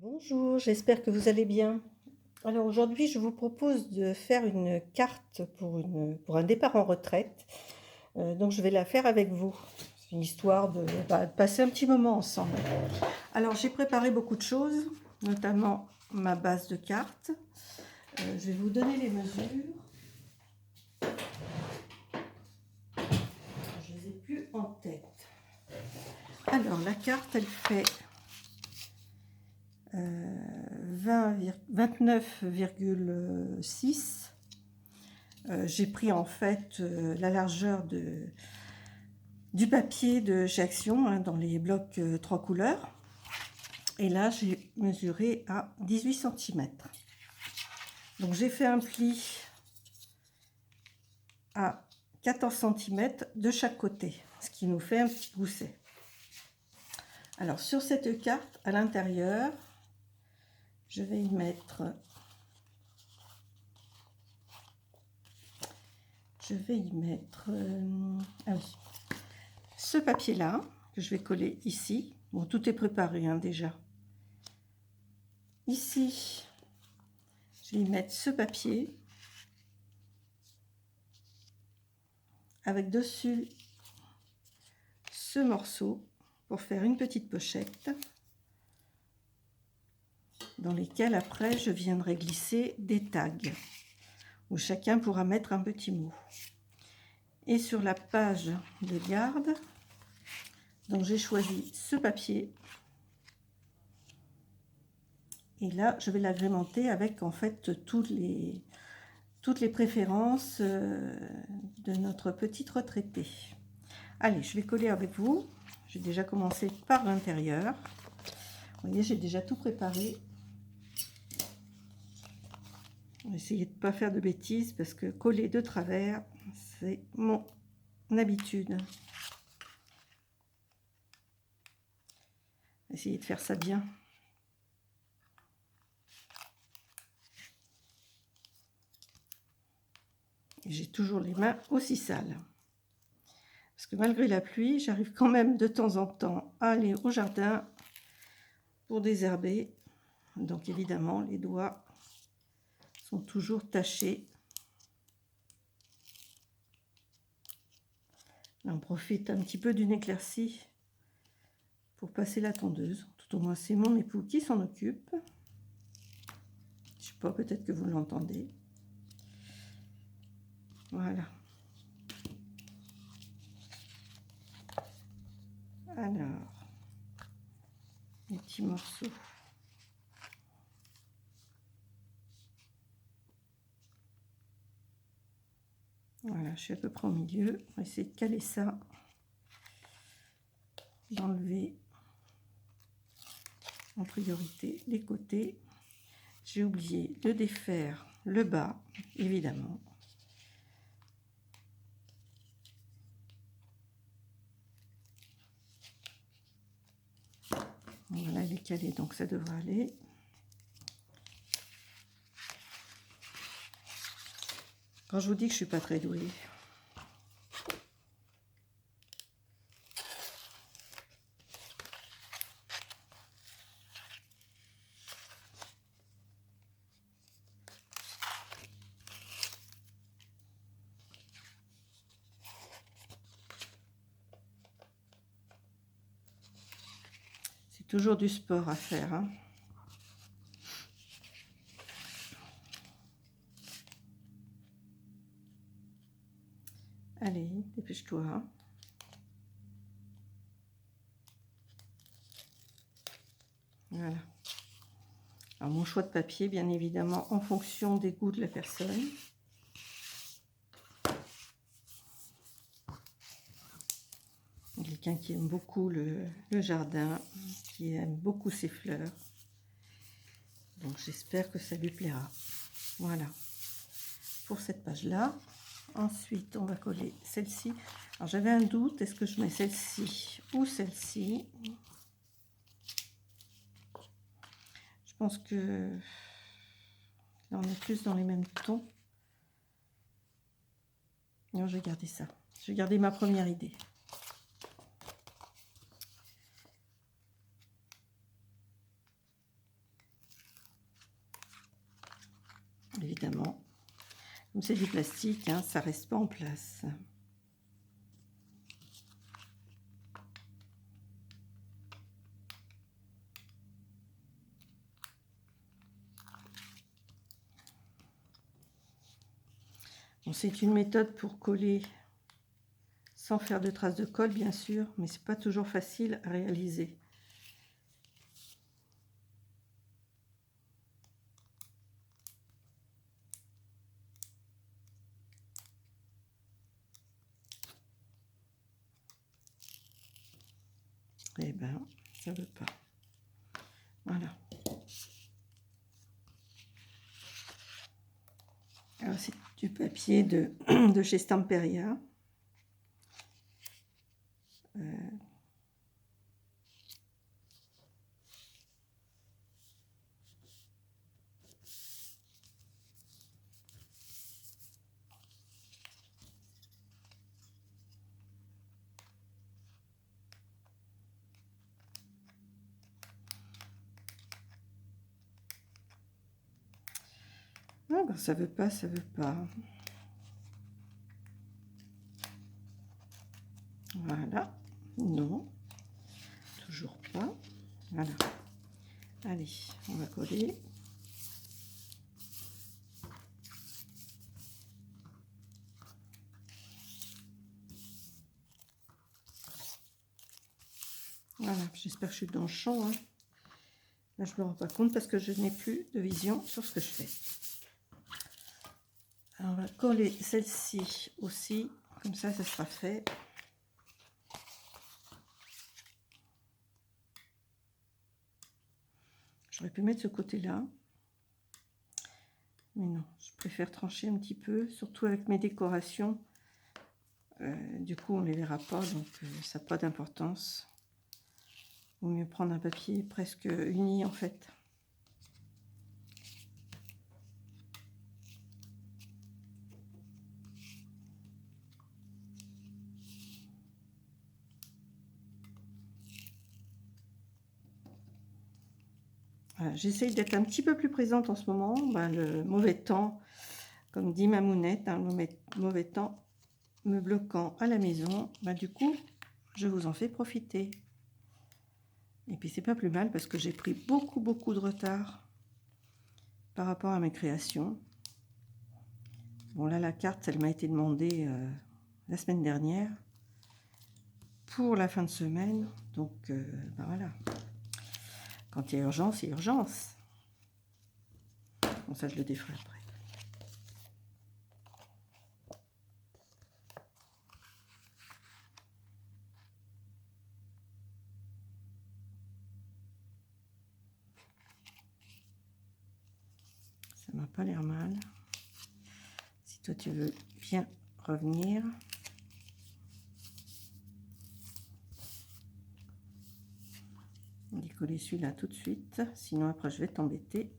Bonjour, j'espère que vous allez bien. Alors aujourd'hui, je vous propose de faire une carte pour un départ en retraite. Donc je vais la faire avec vous. C'est une histoire de passer un petit moment ensemble. Alors j'ai préparé beaucoup de choses, notamment ma base de cartes. Je vais vous donner les mesures. Je les ai plus en tête. Alors la carte, elle fait 29,6. J'ai pris en fait la largeur du papier de chez Action, hein, dans les blocs 3 couleurs. Et là, j'ai mesuré à 18 cm. Donc j'ai fait un pli à 14 cm de chaque côté, ce qui nous fait un petit gousset. Alors sur cette carte, à l'intérieur, je vais y mettre... ah oui, ce papier-là, que je vais coller ici. Bon, tout est préparé hein, déjà. Ici, je vais y mettre ce papier avec dessus ce morceau pour faire une petite pochette dans lesquelles après je viendrai glisser des tags où chacun pourra mettre un petit mot. Et sur la page de garde, donc j'ai choisi ce papier et là je vais l'agrémenter avec en fait toutes les préférences de notre petite retraitée. Allez, je vais coller avec vous. J'ai déjà commencé par l'intérieur. Vous voyez, j'ai déjà tout préparé. On va essayer de ne pas faire de bêtises parce que coller de travers, c'est mon habitude. Essayez de faire ça bien. Et j'ai toujours les mains aussi sales. Parce que malgré la pluie, j'arrive quand même de temps en temps à aller au jardin pour désherber. Donc évidemment, les doigts sont toujours tachés. Là, on profite un petit peu d'une éclaircie pour passer la tondeuse. Tout au moins, c'est mon époux qui s'en occupe. Je sais pas, peut-être que vous l'entendez. Voilà. Alors, les petits morceaux. Voilà, je suis à peu près au milieu. On va essayer de caler ça. D'enlever en priorité les côtés. J'ai oublié de défaire le bas, évidemment. Voilà, il est calé, donc ça devrait aller. Quand je vous dis que je suis pas très douée. C'est toujours du sport à faire, hein. Allez, dépêche-toi. Voilà. Alors, mon choix de papier, bien évidemment, en fonction des goûts de la personne. Quelqu'un qui aime beaucoup le jardin, qui aime beaucoup ses fleurs. Donc, j'espère que ça lui plaira. Voilà. Pour cette page-là. Ensuite, on va coller celle-ci. Alors, j'avais un doute. Est-ce que je mets celle-ci ou celle-ci? Je pense que là, on est plus dans les mêmes tons. Non, je vais garder ça. Je vais garder ma première idée. évidemment. Comme c'est du plastique, hein, ça reste pas en place. Bon, c'est une méthode pour coller sans faire de traces de colle, bien sûr, mais c'est pas toujours facile à réaliser. Eh ben, ça veut pas. Voilà. Alors, c'est du papier de chez Stamperia. Ah, ben, ça veut pas, ça veut pas. Voilà. Non. Toujours pas. Voilà. Allez, on va coller. Voilà, j'espère que je suis dans le champ. Hein. Là, je ne me rends pas compte parce que je n'ai plus de vision sur ce que je fais. Alors, on va coller celle-ci aussi. Comme ça sera fait. J'aurais pu mettre ce côté-là. Mais non, je préfère trancher un petit peu, surtout avec mes décorations. Du coup, on ne les verra pas, donc ça n'a pas d'importance. Il vaut mieux prendre un papier presque uni, en fait. Voilà, j'essaye d'être un petit peu plus présente en ce moment. Ben, le mauvais temps, comme dit ma mounette, hein, le mauvais temps me bloquant à la maison, ben, du coup, je vous en fais profiter. Et puis, c'est pas plus mal parce que j'ai pris beaucoup de retard par rapport à mes créations. Bon, là, la carte, elle m'a été demandée la semaine dernière pour la fin de semaine. Donc, ben voilà. Quand il y a urgence, il y a urgence. Bon, ça, je le déferai après. Ça m'a pas l'air mal. Si toi, tu veux bien revenir. Décoller celui-là tout de suite. Sinon, après, je vais t'embêter.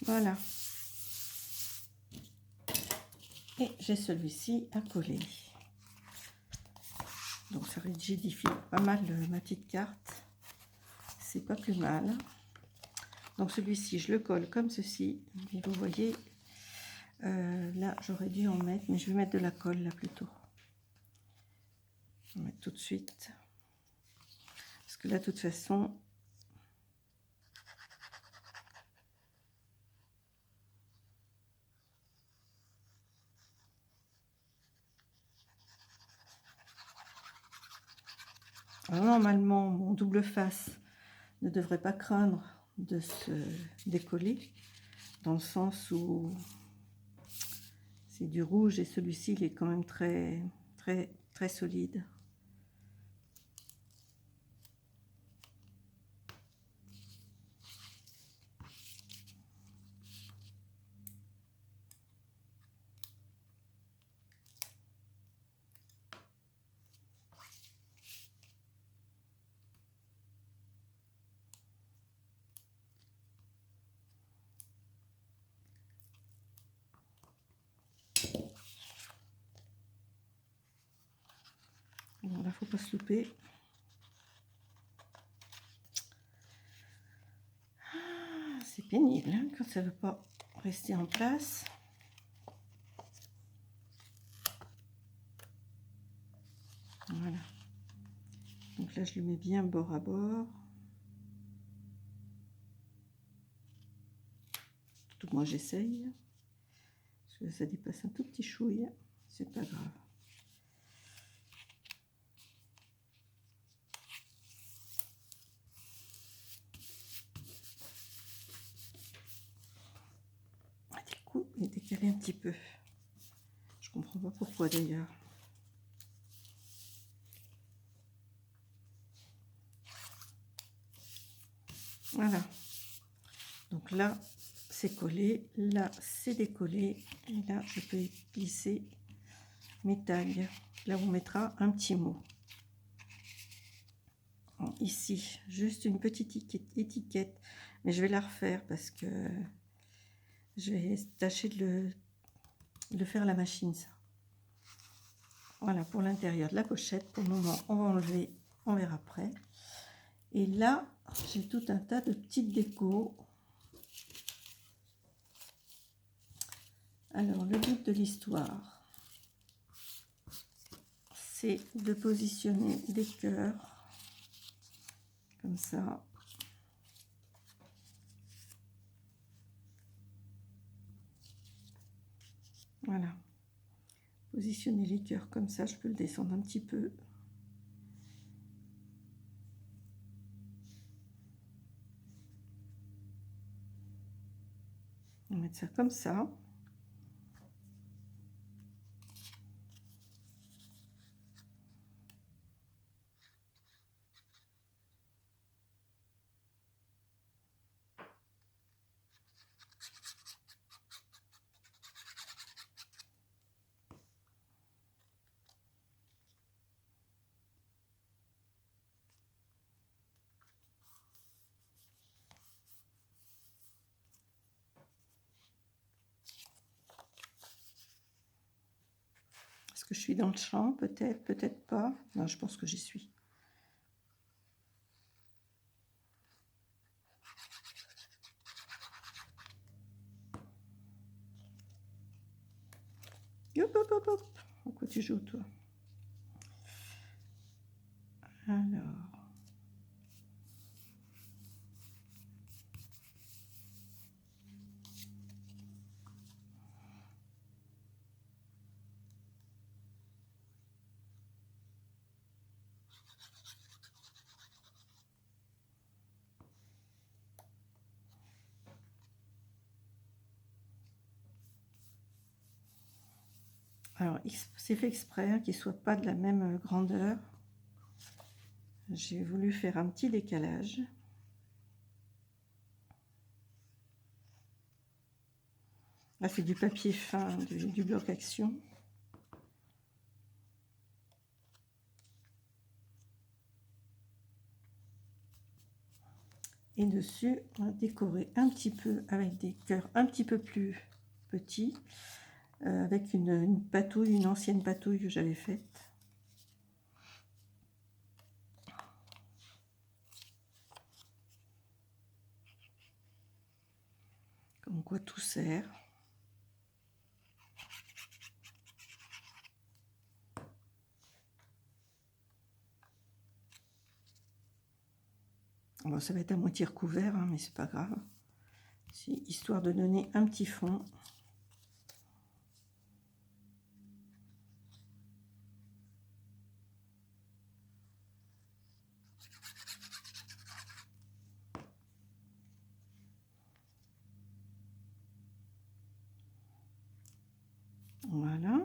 Voilà. Et j'ai celui-ci à coller. Donc ça rigidifie pas mal ma petite carte. C'est pas plus mal. Donc celui-ci, je le colle comme ceci. Et vous voyez, là j'aurais dû en mettre, mais je vais mettre de la colle là plutôt. Je vais mettre tout de suite. Parce que là, de toute façon, alors, normalement, mon double face ne devrait pas craindre de se décoller, dans le sens où c'est du rouge et celui-ci, il est quand même très solide. Bon, là, faut pas se louper. C'est pénible hein, quand ça veut pas rester en place. Voilà. Donc là, je le mets bien bord à bord. Tout moi, j'essaye. Parce que ça dépasse un tout petit chouille. C'est pas grave. Du coup, il est décalé un petit peu. Je comprends pas pourquoi d'ailleurs. Voilà. Donc là, c'est collé. Là, c'est décollé. Et là, je peux glisser mes tags. Là, on mettra un petit mot. Bon, ici, juste une petite étiquette. Mais je vais la refaire parce que je vais tâcher de le faire à la machine, ça. Voilà, pour l'intérieur de la pochette. Pour le moment, on va enlever, on verra après. Et là, j'ai tout un tas de petites décos. Alors, le but de l'histoire, c'est de positionner des cœurs, comme ça. Voilà. Positionner les cœurs comme ça, je peux le descendre un petit peu. On va mettre ça comme ça. Est-ce que je suis dans le champ? Peut-être, peut-être pas. Non, je pense que j'y suis. Hop, hop, hop, hop. À quoi tu joues, toi? Alors, c'est fait exprès hein, qu'ils ne soient pas de la même grandeur. J'ai voulu faire un petit décalage. Là, c'est du papier fin, du bloc action. Et dessus, on va décorer un petit peu avec des cœurs un petit peu plus petits, avec une patouille, une ancienne patouille que j'avais faite. Comme quoi tout sert. Bon, ça va être à moitié recouvert, hein, mais c'est pas grave. C'est histoire de donner un petit fond. Voilà.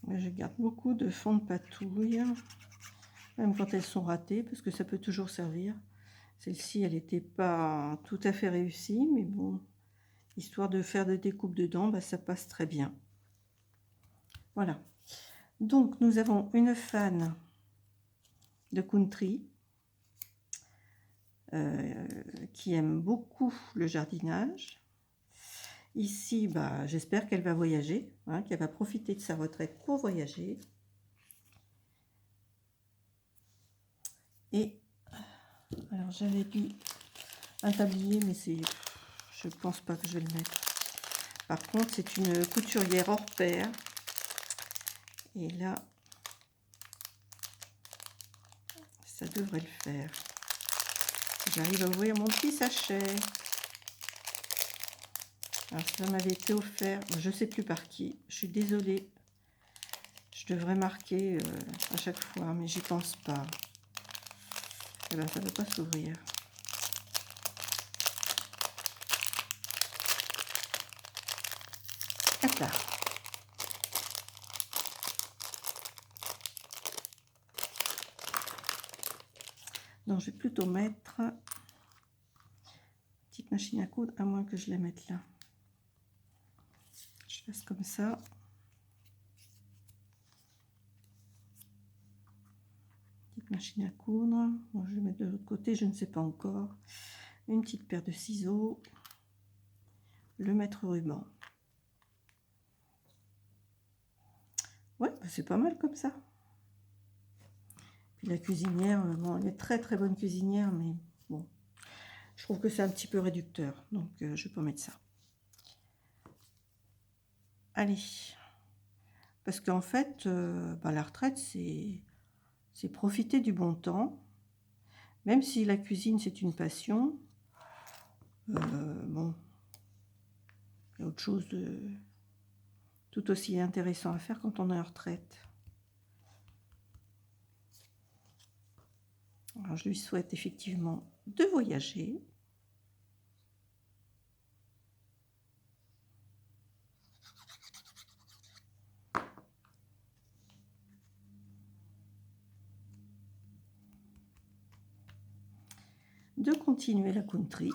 Je garde beaucoup de fonds de patouille, même quand elles sont ratées, parce que ça peut toujours servir. Celle-ci, elle n'était pas tout à fait réussie, mais bon, histoire de faire des découpes dedans, bah, ça passe très bien. Voilà. Donc, nous avons une fan de country qui aime beaucoup le jardinage. Ici, bah, j'espère qu'elle va voyager, hein, qu'elle va profiter de sa retraite pour voyager. Et alors, j'avais dit un tablier, mais je pense pas que je vais le mettre. Par contre, c'est une couturière hors pair. Et là, ça devrait le faire. J'arrive à ouvrir mon petit sachet. Alors, ça m'avait été offert, je ne sais plus par qui. Je suis désolée. Je devrais marquer à chaque fois, mais j'y pense pas. Et ben, ça ne veut pas s'ouvrir. Hop là. Donc, je vais plutôt mettre petite machine à coudre, à moins que je la mette là. Je fasse comme ça. Petite machine à coudre. Bon, je vais mettre de l'autre côté, je ne sais pas encore. Une petite paire de ciseaux. Le mètre ruban. Ouais, bah c'est pas mal comme ça. Puis la cuisinière, bon, elle est très très bonne cuisinière, mais bon, je trouve que c'est un petit peu réducteur, donc je vais pas mettre ça. Allez, parce qu'en fait, bah, la retraite, c'est profiter du bon temps, même si la cuisine c'est une passion. Bon, il y a autre chose de tout aussi intéressant à faire quand on est en retraite. Alors, je lui souhaite effectivement de voyager. De continuer la country.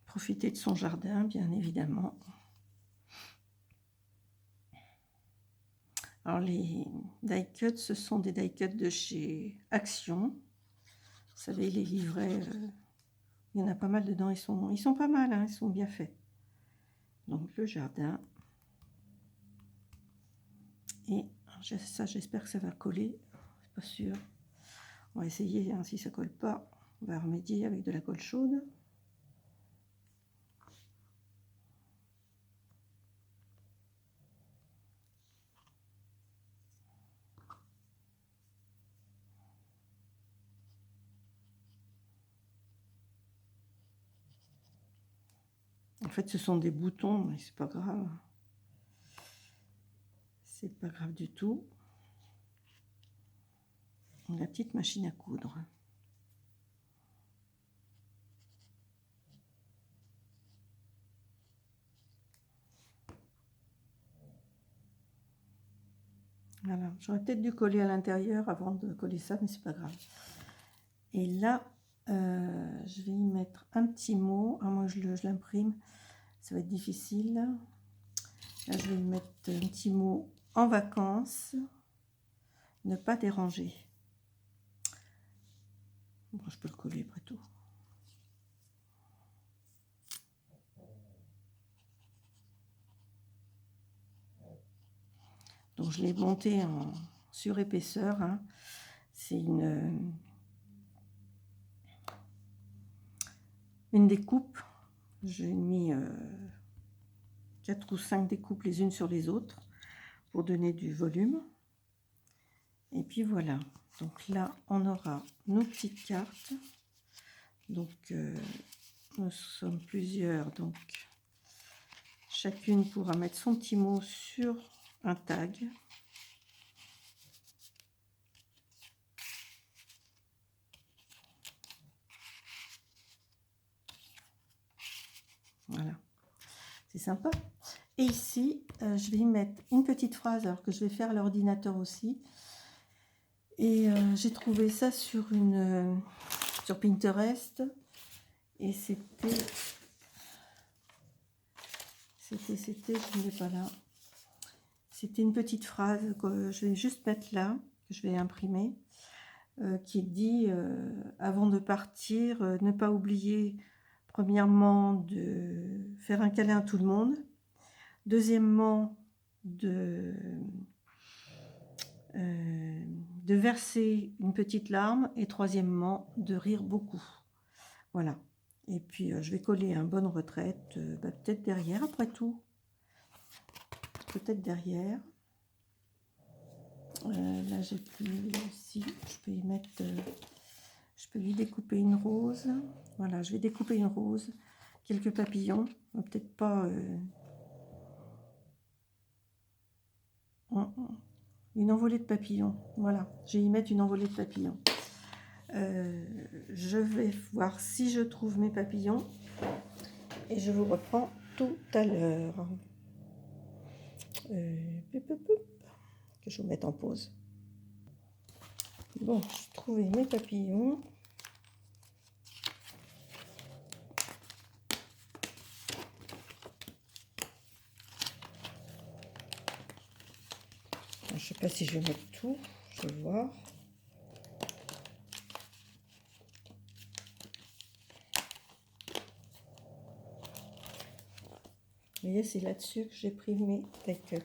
Profiter de son jardin, bien évidemment. Alors les die cuts, ce sont des die cuts de chez Action. Vous savez, les livrets, il y en a pas mal dedans, ils sont pas mal, hein, ils sont bien faits. Donc le jardin. Et ça, j'espère que ça va coller, c'est pas sûr. On va essayer, hein, si ça colle pas, on va remédier avec de la colle chaude. En fait, ce sont des boutons, mais c'est pas grave. C'est pas grave du tout. La petite machine à coudre. Voilà, j'aurais peut-être dû coller à l'intérieur avant de coller ça, mais c'est pas grave. Et là, je vais y mettre un petit mot. Ah, moi, je l'imprime, ça va être difficile. Là, je vais y mettre un petit mot en vacances. Ne pas déranger. Bon, je peux le coller après tout. Donc, je l'ai monté en surépaisseur. Hein. C'est une découpe. J'ai mis 4 ou 5 découpes les unes sur les autres pour donner du volume. Et puis voilà. Donc là, on aura nos petites cartes. Donc, nous sommes plusieurs. Donc, chacune pourra mettre son petit mot sur un tag. Voilà, c'est sympa. Et ici, je vais y mettre une petite phrase, alors que je vais faire à l'ordinateur aussi. Et j'ai trouvé ça sur Pinterest. Et c'était, je ne l'ai pas là. C'était une petite phrase que je vais juste mettre là, que je vais imprimer, qui dit avant de partir, ne pas oublier, premièrement, de faire un câlin à tout le monde. Deuxièmement, de verser une petite larme. Et troisièmement, de rire beaucoup. Voilà. Et puis, je vais coller un bonne retraite, peut-être derrière, après tout. Peut-être derrière. Là, j'ai plus ici. Je peux y mettre... je peux lui découper une rose. Voilà, je vais découper une rose. Quelques papillons. Peut-être pas... une envolée de papillons. Voilà, je vais y mettre une envolée de papillons. Je vais voir si je trouve mes papillons. Et je vous reprends tout à l'heure. Que je vous mette en pause. Bon, j'ai trouvé mes papillons. Je ne sais pas si je vais mettre tout. Je vais voir. Vous voyez, c'est là-dessus que j'ai pris mes die cuts.